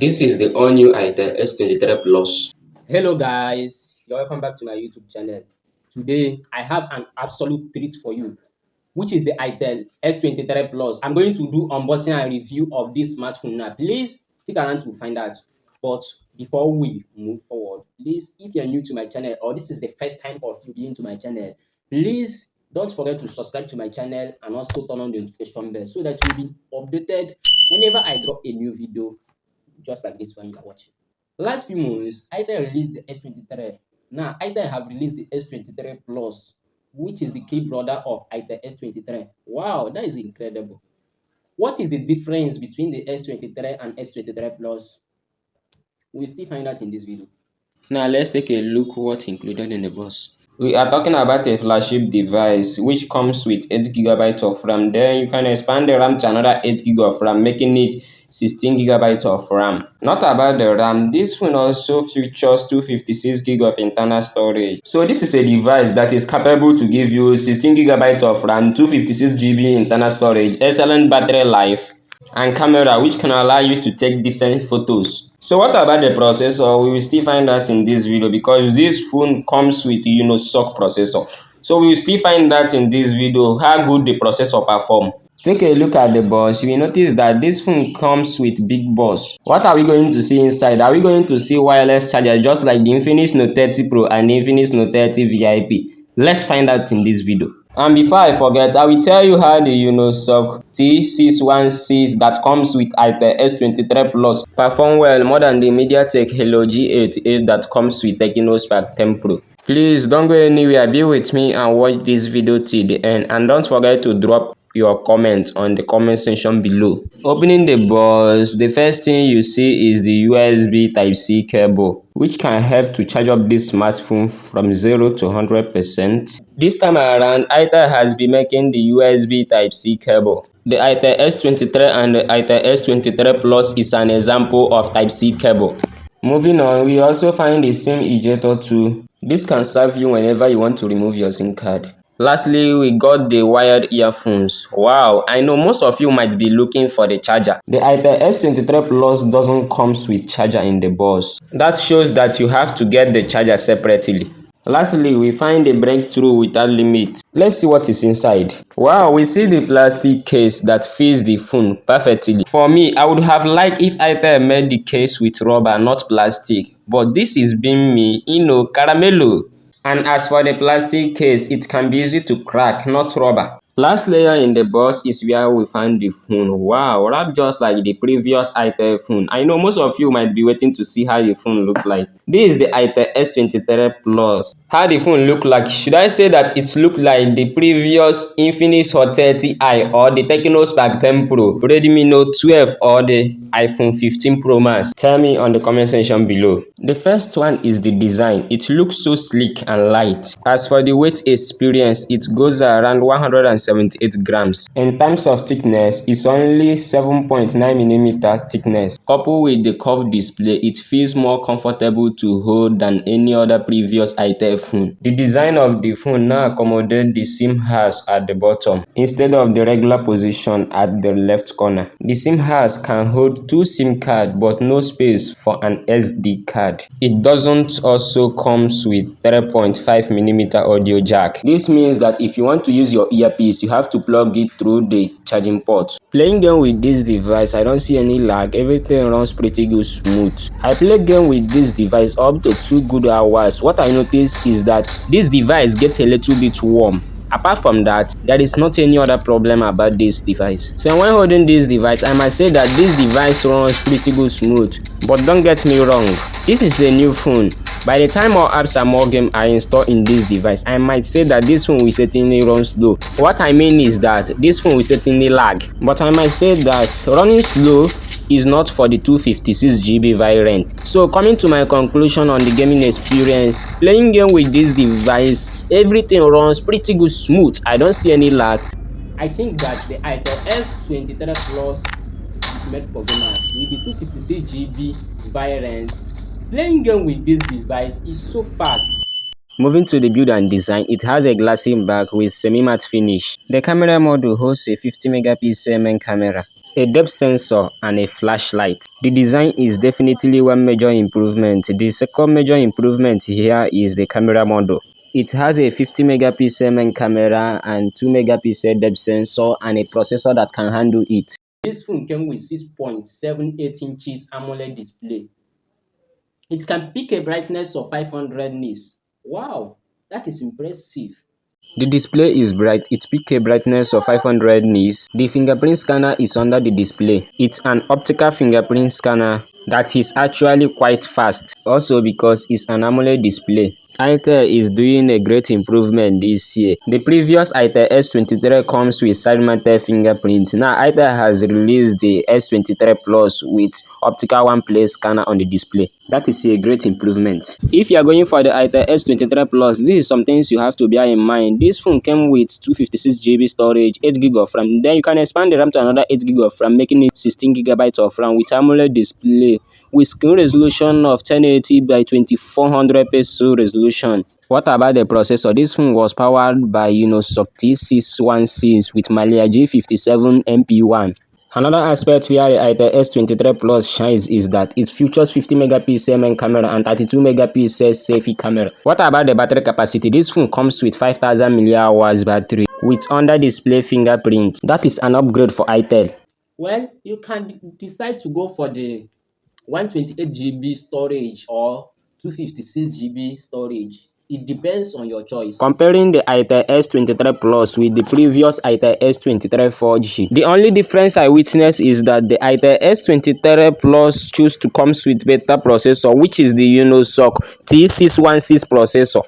This is the all-new Itel S23 Plus. Hello guys, you're welcome back to my YouTube channel. Today I have an absolute treat for you, which is the Itel S23 Plus. I'm going to do unboxing and review of this smartphone now. Please stick around to find out. But before we move forward, please, if you're new to my channel or this is the first time of you being to my channel, please don't forget to subscribe to my channel and also turn on the notification bell so that you'll be updated whenever I drop a new video, just like this one you are watching. Last few months, Itel released the S23. Now, Itel have released the S23 Plus, which is the key brother of Itel S23. Wow, that is incredible. What is the difference between the S23 and S23 Plus? We'll still find out in this video. Now let's take a look what's included in the box. We are talking about a flagship device which comes with 8 GB of RAM. Then you can expand the RAM to another 8 GB of RAM, making it 16 GB of RAM. Not about the RAM, this phone also features 256 GB of internal storage. So this is a device that is capable to give you 16 GB of RAM, 256 GB internal storage, excellent battery life, and camera which can allow you to take decent photos. So what about the processor? We will still find out in this video because this phone comes with SoC processor. So we will still find out in this video how good the processor perform. Take a look at the box. You will notice that this phone comes with big box. What are we going to see inside? Are we going to see wireless charger just like the Infinix Note 30 Pro and the Infinix Note 30 VIP? Let's find out in this video. And before I forget, I will tell you how the SoC T616 that comes with Itel S23 Plus perform well more than the MediaTek Helio G88 that comes with Spark 10 Pro. Please don't go anywhere, be with me and watch this video till the end, and don't forget to drop your comment on the comment section below. Opening the box, the first thing you see is the USB Type-C cable, which can help to charge up this smartphone from 0 to 100%. This time around, Itel has been making the USB Type-C cable. The Itel S23 and the Itel S23 Plus is an example of Type-C cable. Moving on, we also find the SIM ejector tool. This can serve you whenever you want to remove your SIM card. Lastly, we got the wired earphones. Wow, I know most of you might be looking for the charger. The Itel S23 Plus doesn't come with charger in the box. That shows that you have to get the charger separately. Lastly, we find a breakthrough without limit. Let's see what is inside. Wow, we see the plastic case that fits the phone perfectly. For me, I would have liked if Itel made the case with rubber, not plastic. But this is being me, caramello. And as for the plastic case, it can be easy to crack, not rubber. Last layer in the box is where we find the phone. Wow, wrapped just like the previous Itel phone. I know most of you might be waiting to see how the phone look like. This is the Itel S23 Plus. How the phone look like? Should I say that it looked like the previous Infinix Hot 30i or the Spark 10 Pro, Redmi Note 12 or the iPhone 15 Pro Max? Tell me on the comment section below. The first one is the design. It looks so sleek and light. As for the weight experience, it goes around 178 grams. In terms of thickness, it's only 7.9mm thickness. Coupled with the curved display, it feels more comfortable to hold than any other previous Itel phone. The design of the phone now accommodates the SIM house at the bottom instead of the regular position at the left corner. The SIM house can hold 2 SIM cards but no space for an SD card. It doesn't also comes with 3.5mm audio jack. This means that if you want to use your earpiece, you have to plug it through the charging port. Playing game with this device, I don't see any lag. Everything runs pretty good smooth. I play game with this device up to 2 good hours. What I notice is that this device gets a little bit warm. Apart from that, there is not any other problem about this device. So when holding this device, I might say that this device runs pretty good smooth. But don't get me wrong, this is a new phone. By the time more apps and more games are installed in this device, I might say that this phone will certainly run slow. What I mean is that this phone will certainly lag. But I might say that running slow is not for the 256GB variant. So coming to my conclusion on the gaming experience, playing game with this device, everything runs pretty good smooth. I don't see any lag. I think that the Itel S23 Plus is made for gamers. With the 256GB variant, playing game with this device is so fast. Moving to the build and design, it has a glassy back with semi-matte finish. The camera module hosts a 50 megapixel main camera, a depth sensor and a flashlight. The design is definitely one major improvement. The second major improvement here is the camera module. It has a 50 megapixel main camera and 2 megapixel depth sensor and a processor that can handle it. This phone came with 6.78 inches AMOLED display. It can pick a brightness of 500 nits. Wow, that is impressive. The display is bright, it picks a brightness of 500 nits. The fingerprint scanner is under the display. It's an optical fingerprint scanner that is actually quite fast, also because it's an AMOLED display. Itel is doing a great improvement this year. The previous Itel S23 comes with side-mounted fingerprint. Now Itel has released the S23 Plus with optical one-place scanner on the display. That is a great improvement. If you are going for the Itel S23 Plus, this is some things you have to bear in mind. This phone came with 256GB storage, 8GB of RAM. Then you can expand the RAM to another 8GB of RAM, making it 16GB of RAM with AMOLED display with screen resolution of 1080 by 2400 pixel resolution. What about the processor? This phone was powered by SoC T616 with Mali G57 MP1. Another aspect where the Itel S23 Plus shines is that it features 50 megapixel main camera and 32 megapixel selfie camera. What about the battery capacity? This phone comes with 5000 mAh battery with under display fingerprint. That is an upgrade for Itel. Well, you can decide to go for the 128GB storage or 256GB storage. It depends on your choice. Comparing the Itel S23 Plus with the previous Itel S23 4G, the only difference I witness is that the Itel S23 Plus choose to come with better processor, which is the SoC T616 processor.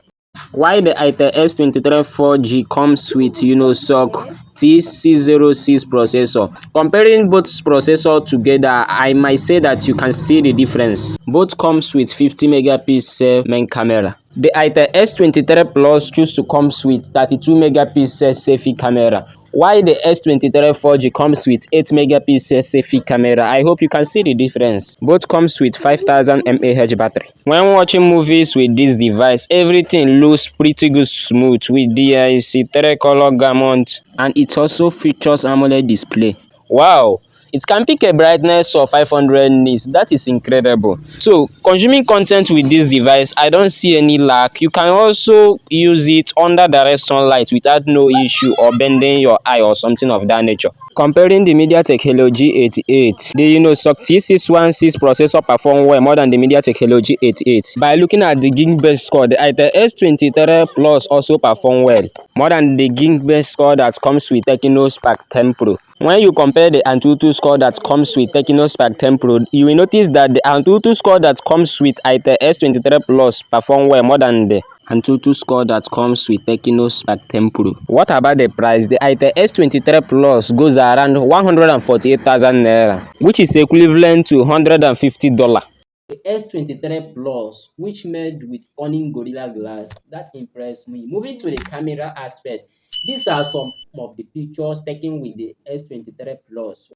While the Itel S23 4G comes with SoC T606 processor. Comparing both processors together, I might say that you can see the difference. Both comes with 50 megapixel main camera. The Itel S23 Plus choose to comes with 32 megapixel selfie camera, while the S23 4G comes with 8 megapixel selfie camera. I hope you can see the difference. Both comes with 5000 mAh battery. When watching movies with this device, everything looks pretty good smooth with DIC 3-color gamut, and it also features AMOLED display. Wow! It can pick a brightness of 500 nits. That is incredible. So, consuming content with this device, I don't see any lag. You can also use it under direct sunlight without no issue or bending your eye or something of that nature. Comparing the MediaTek Helio G88, the SoC T616 processor perform well more than the MediaTek Helio G88. By looking at the Geekbench score, the Itel S23 Plus also perform well more than the Geekbench score that comes with Tecno Spark 10 Pro. When you compare the Antutu score that comes with Tecno Spark 10 Pro, you will notice that the Antutu score that comes with Itel S23 Plus perform well more than the Antutu score that comes with Tecno Spark 10 Pro. What about the price? The Itel S23 Plus goes around 148,000 naira, which is equivalent to $150. The S23 Plus, which made with Corning Gorilla Glass, that impressed me. Moving to the camera aspect, these are some of the pictures taken with the S23 Plus.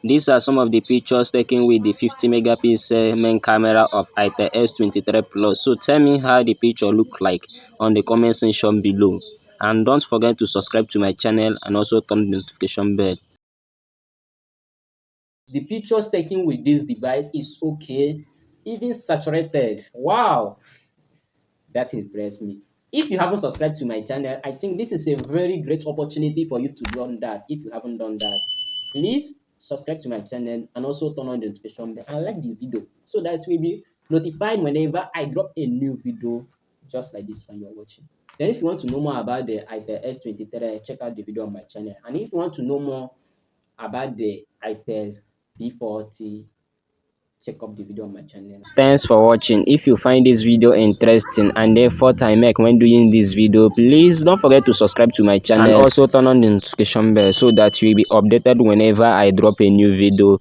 These are some of the pictures taken with the 50 megapixel main camera of Itel S23 Plus. So tell me how the picture look like on the comment section below. And don't forget to subscribe to my channel and also turn the notification bell. The pictures taken with this device is okay, even saturated. Wow, that impressed me. If you haven't subscribed to my channel, I think this is a very great opportunity for you to do that. If you haven't done that, please subscribe to my channel and also turn on the notification bell and like the video so that you will be notified whenever I drop a new video just like this one you're watching. Then if you want to know more about the Itel S23, check out the video on my channel. And if you want to know more about the Itel P40, check out the video on my channel. Thanks for watching. If you find this video interesting and the effort I make when doing this video, please don't forget to subscribe to my channel and also turn on the notification bell so that you'll be updated whenever I drop a new video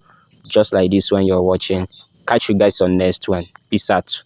just like this one you're watching. Catch you guys on next one. Peace out.